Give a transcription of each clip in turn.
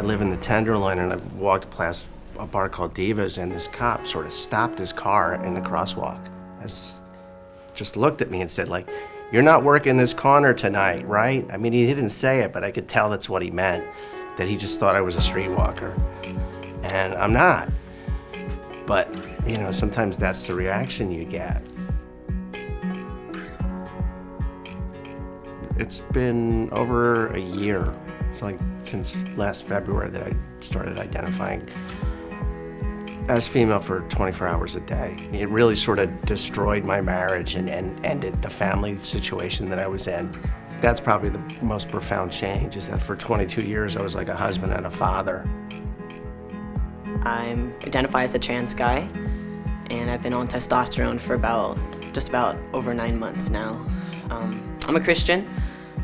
live in the Tenderloin, and I've walked past a bar called Divas, and this cop sort of stopped his car in the crosswalk. Just looked at me and said, like, "You're not working this corner tonight, right?" I mean, he didn't say it, but I could tell that's what he meant, that he just thought I was a streetwalker. And I'm not. But, you know, sometimes that's the reaction you get. It's been over a year. It's like since last February that I started identifying as female for 24 hours a day. It really sort of destroyed my marriage and ended the family situation that I was in. That's probably the most profound change, is that for 22 years I was like a husband and a father. I identify as a trans guy, and I've been on testosterone for just about over 9 months now. I'm a Christian,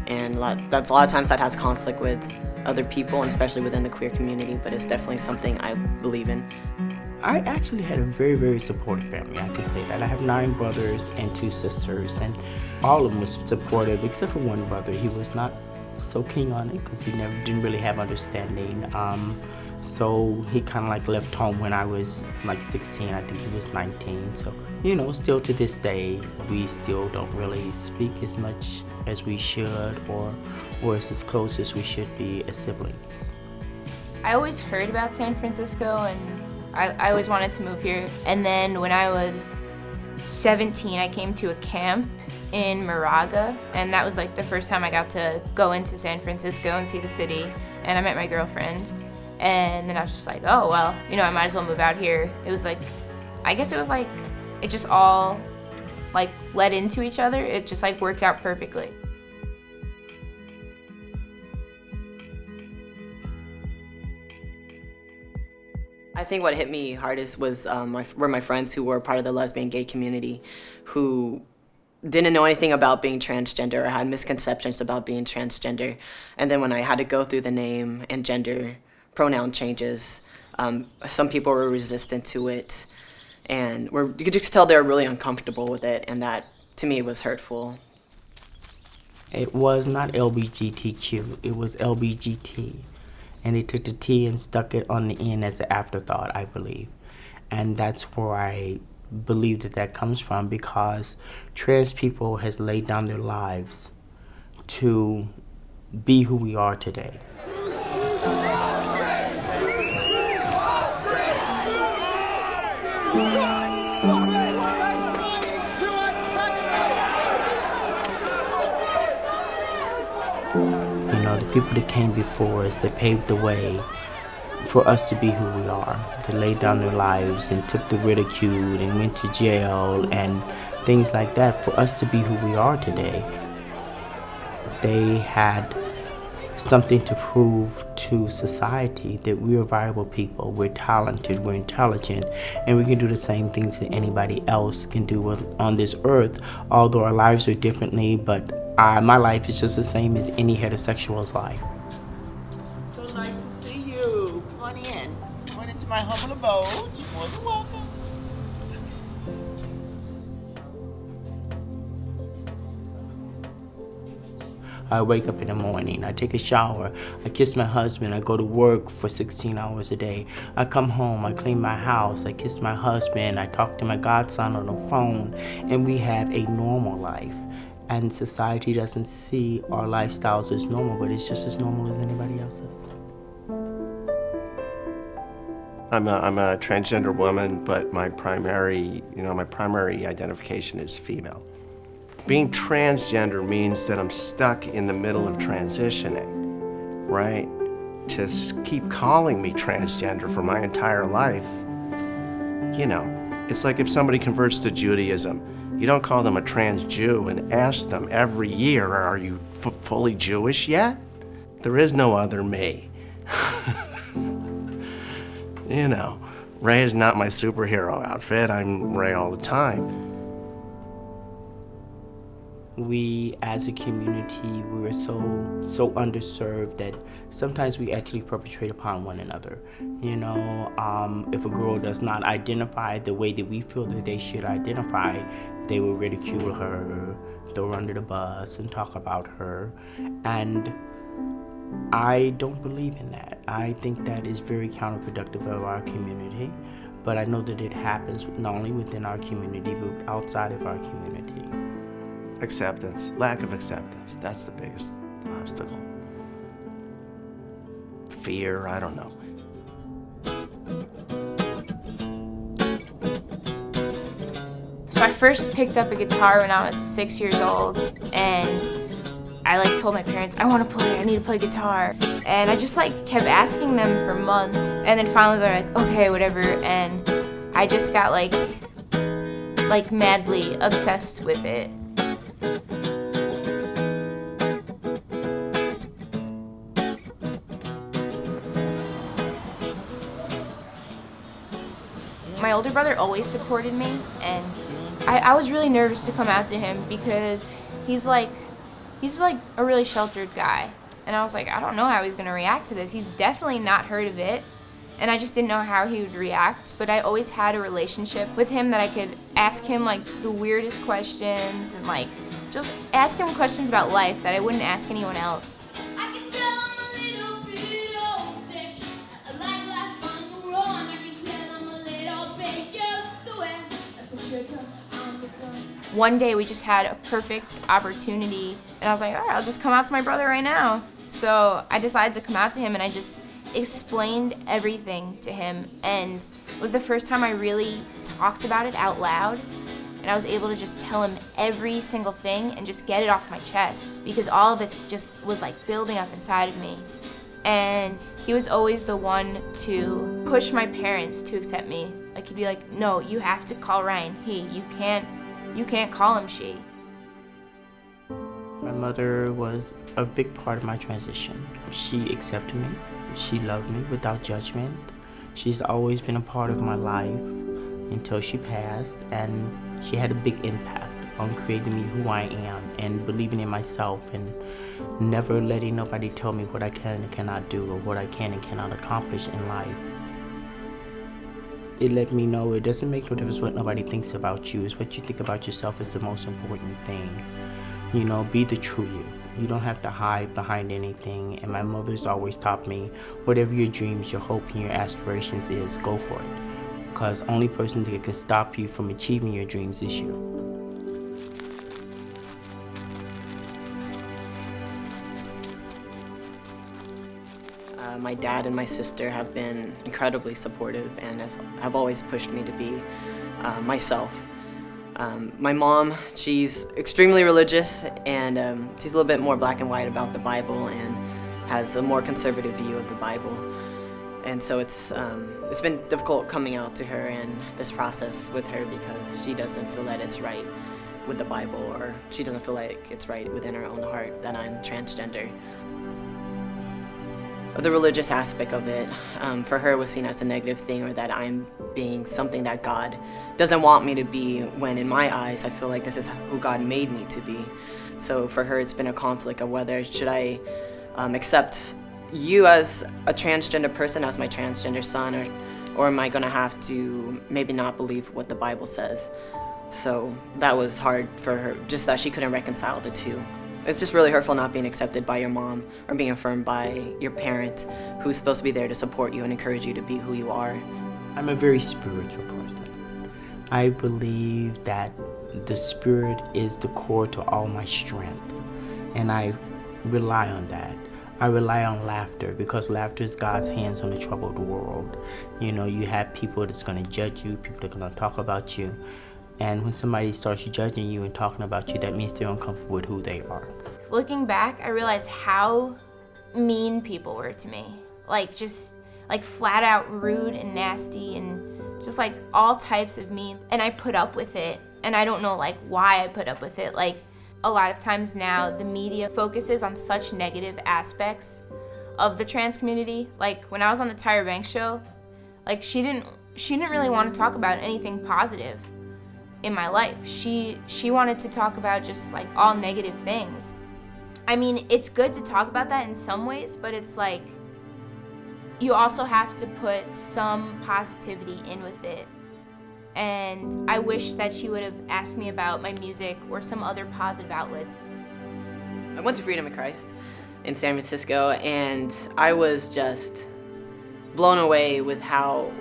and a lot of times that has conflict with other people, and especially within the queer community, but it's definitely something I believe in. I actually had a very, very supportive family, I can say that. I have 9 brothers and 2 sisters, and all of them was supportive, except for one brother. He was not so keen on it because he didn't really have understanding. So he kind of like left home when I was like 16, I think he was 19. So, you know, still to this day, we still don't really speak as much as we should or as close as we should be as siblings. I always heard about San Francisco, and I always wanted to move here. And then when I was 17, I came to a camp in Moraga, and that was like the first time I got to go into San Francisco and see the city, and I met my girlfriend. And then I was just like, oh, well, you know, I might as well move out here. It was like, I guess it was like, it just all like led into each other. It just like worked out perfectly. I think what hit me hardest was were my friends who were part of the lesbian gay community, who didn't know anything about being transgender or had misconceptions about being transgender. And then when I had to go through the name and gender pronoun changes, some people were resistant to it, and you could just tell they were really uncomfortable with it, and that to me was hurtful. It was not LBGTQ, it was LBGT. And they took the T and stuck it on the end as an afterthought, I believe. And that's where I believe that comes from, because trans people has laid down their lives to be who we are today. You know, the people that came before us, that paved the way for us to be who we are. They laid down their lives and took the ridicule and went to jail and things like that for us to be who we are today. They had something to prove to society that we're viable people, we're talented, we're intelligent, and we can do the same things that anybody else can do on this earth, although our lives are differently, but my life is just the same as any heterosexual's life. So nice to see you. Come on in. Come on into my humble abode. You're more than welcome. I wake up in the morning, I take a shower, I kiss my husband, I go to work for 16 hours a day. I come home, I clean my house, I kiss my husband, I talk to my godson on the phone, and we have a normal life. And society doesn't see our lifestyles as normal, but it's just as normal as anybody else's. I'm a transgender woman, but my primary identification is female. Being transgender means that I'm stuck in the middle of transitioning, right? To keep calling me transgender for my entire life, you know, it's like if somebody converts to Judaism, you don't call them a trans Jew and ask them every year, are you fully Jewish yet? There is no other me. You know, Ray is not my superhero outfit. I'm Ray all the time. We, as a community, we were so underserved that sometimes we actually perpetrate upon one another. You know, if a girl does not identify the way that we feel that they should identify, they will ridicule her, throw her under the bus, and talk about her. And I don't believe in that. I think that is very counterproductive of our community, but I know that it happens not only within our community, but outside of our community. Acceptance, lack of acceptance, that's the biggest obstacle. Fear, I don't know. So I first picked up a guitar when I was 6 years old, and I told my parents, I need to play guitar. And I just kept asking them for months, and then finally they're like, okay, whatever, and I just got madly obsessed with it. My older brother always supported me, and I was really nervous to come out to him because he's a really sheltered guy. And I was like, I don't know how he's gonna react to this. He's definitely not heard of it. And I just didn't know how he would react. But I always had a relationship with him that I could ask him the weirdest questions and just ask him questions about life that I wouldn't ask anyone else. I can tell I'm a little bit homesick. I like life on the run. I can tell I'm a little bit used to it. That's the trigger on the gun. One day we just had a perfect opportunity, and I was like, all right, I'll just come out to my brother right now. So I decided to come out to him, and I just explained everything to him, and it was the first time I really talked about it out loud, and I was able to just tell him every single thing and just get it off my chest, because all of it just was building up inside of me. And he was always the one to push my parents to accept me. He'd be like, no, you have to call Ryan he. You can't call him she. My mother was a big part of my transition. She accepted me. She loved me without judgment. She's always been a part of my life until she passed, and she had a big impact on creating me who I am and believing in myself and never letting nobody tell me what I can and cannot do or what I can and cannot accomplish in life. It let me know it doesn't make no difference what nobody thinks about you. It's what you think about yourself is the most important thing. Be the true you. You don't have to hide behind anything. And my mother's always taught me, whatever your dreams, your hope, and your aspirations is, go for it. Because only person that can stop you from achieving your dreams is you. My dad and my sister have been incredibly supportive and have always pushed me to be myself. My mom, she's extremely religious, and she's a little bit more black and white about the Bible and has a more conservative view of the Bible. And so it's been difficult coming out to her and this process with her because she doesn't feel that it's right with the Bible, or she doesn't feel like it's right within her own heart that I'm transgender. The religious aspect of it, for her, was seen as a negative thing, or that I'm being something that God doesn't want me to be, when in my eyes I feel like this is who God made me to be. So for her, it's been a conflict of whether should I accept you as a transgender person, as my transgender son, or am I gonna have to maybe not believe what the Bible says. So that was hard for her, just that she couldn't reconcile the two. It's just really hurtful not being accepted by your mom or being affirmed by your parent, who's supposed to be there to support you and encourage you to be who you are. I'm a very spiritual person. I believe that the spirit is the core to all my strength, and I rely on that. I rely on laughter, because laughter is God's hands on the troubled world. You have people that's going to judge you, people that are going to talk about you. And when somebody starts judging you and talking about you, that means they're uncomfortable with who they are. Looking back, I realized how mean people were to me. Just flat out rude and nasty, and just all types of mean. And I put up with it, and I don't know why I put up with it. A lot of times now, the media focuses on such negative aspects of the trans community. When I was on the Tyra Banks show, she didn't really want to talk about anything positive in my life. She wanted to talk about just all negative things. I mean, it's good to talk about that in some ways, but it's you also have to put some positivity in with it. And I wish that she would have asked me about my music or some other positive outlets. I went to Freedom in Christ, in San Francisco, and I was just blown away with how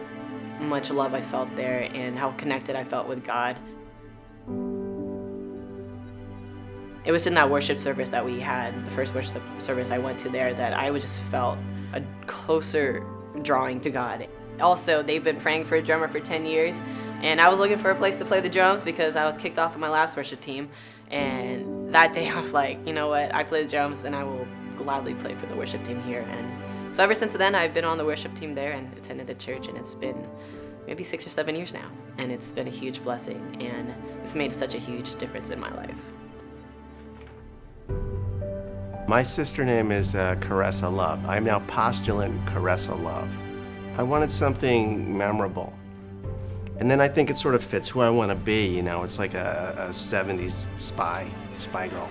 much love I felt there and how connected I felt with God. It was in that worship service that we had, the first worship service I went to there, that I just felt a closer drawing to God. Also, they've been praying for a drummer for 10 years, and I was looking for a place to play the drums because I was kicked off of my last worship team. And that day I was like, you know what, I play the drums and I will gladly play for the worship team here. And so ever since then, I've been on the worship team there and attended the church, and it's been maybe 6 or 7 years now. And it's been a huge blessing, and it's made such a huge difference in my life. My sister name is Caressa Love. I'm now postulant Caressa Love. I wanted something memorable. And then I think it sort of fits who I want to be, you know, it's like a 70s spy girl.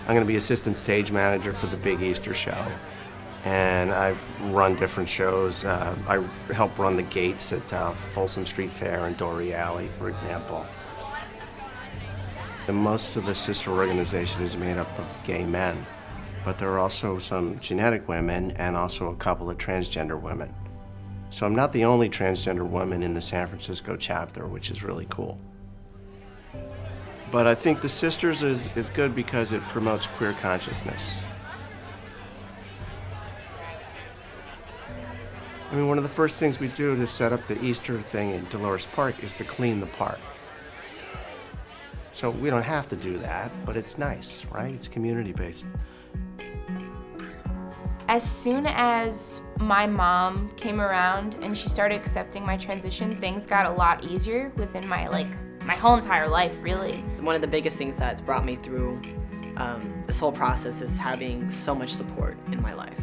I'm going to be assistant stage manager for the Big Easter Show. And I've run different shows. I help run the gates at Folsom Street Fair and Dory Alley, for example. And most of the sister organization is made up of gay men, but there are also some genetic women and also a couple of transgender women. So I'm not the only transgender woman in the San Francisco chapter, which is really cool. But I think the Sisters is good because it promotes queer consciousness. I mean, one of the first things we do to set up the Easter thing in Dolores Park is to clean the park. So we don't have to do that, but it's nice, right? It's community-based. As soon as my mom came around and she started accepting my transition, things got a lot easier within my whole entire life, really. One of the biggest things that's brought me through this whole process is having so much support in my life.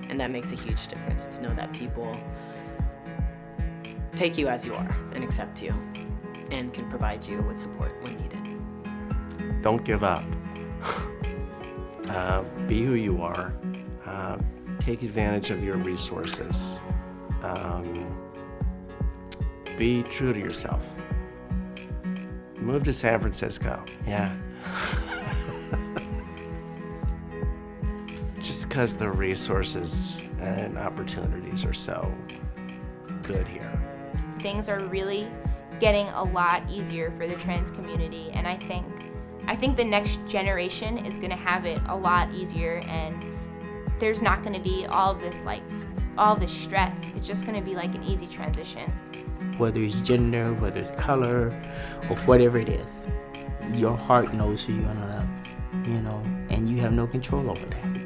And that makes a huge difference, to know that people take you as you are and accept you and can provide you with support when needed. Don't give up. Be who you are. Take advantage of your resources. Be true to yourself. Move to San Francisco, yeah. Just because the resources and opportunities are so good here. Things are really getting a lot easier for the trans community, and I think the next generation is going to have it a lot easier, and there's not going to be all this stress. It's just going to be like an easy transition. Whether it's gender, whether it's color, or whatever it is, your heart knows who you're gonna love, you know, and you have no control over that.